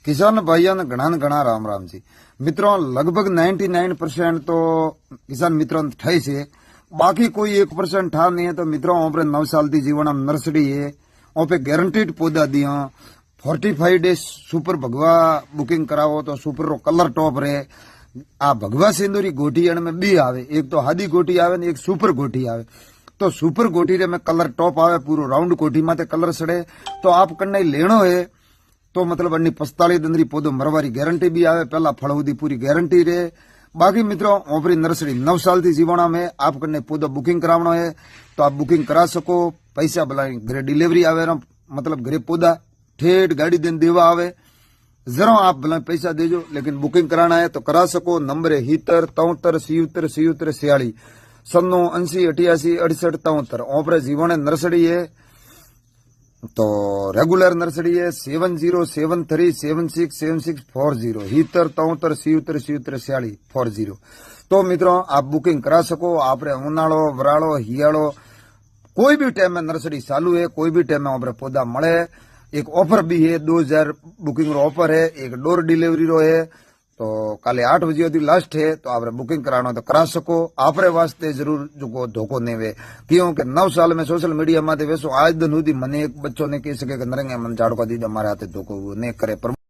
किसान भाइयों ने घना राम राम जी। मित्रों लगभग 99% तो किसान मित्रों ने ठाई से, बाकी कोई 1% ठा नहीं है। तो मित्रों ओपरे 9 साल की जीवन नर्सरी है, ओपे गारंटीड पौधा दिया 45 डेज सुपर भगवा बुकिंग करावो तो सुपर रो कलर टॉप रहे। आ भगवा सिंदूरी गोटी में बी आवे, एक तो हादी गोटी आवे ने एक सुपर गोटी आवे। तो सुपर गोटी रे में कलर टॉप आवे, पूरो राउंड गोटी माते कलर सड़े। तो आप कन्ने लेनो है तो मतलब अन्नी 45 दिन री पौधो मरवारी गारंटी भी आवे, पहला फल हुदी पूरी गारंटी रहे। बाकी मित्रों ओपरी नर्सरी 9 साल थी जीवाणा में आप कन्ने पौधो बुकिंग करावनो है तो आप बुकिंग करा सको। पैसा भला घरे डिलीवरी आवे, मतलब घरे पौधा ठेठ गाड़ी दिन देवा आवे। जरा आप भला पैसा देजो, लेकिन बुकिंग कराना है तो करा सको। नंबर है 73 73 77 77 46 सन्नो 80 88 68 73। ओपरे जीवाणे नर्सरी है तो रेगुलर नर्सरी है 7073767640 73 73 77 77 46 40। तो मित्रों आप बुकिंग करा सको। आप उनाळो वराळो हियाळो कोई भी टाइम में नर्सरी चालू है, कोई भी टाइम में आप पौधा मळे। एक ऑफर भी है, 2000 बुकिंग रो ऑफर है, एक डोर डिलीवरी रो है। तो काले 8 बजे अभी लास्ट है, तो आप बुकिंग कराना तो करा सको। आपरे वास्ते जरूर जो धोखो नहीं वे, क्योंकि 9 साल में सोशल मीडिया में वेसो आज दिन हुदी मने एक बच्चों ने कह सके कि नरेंगे मन झाड़ को दीदा मारे हाथे धोखो नहीं करे।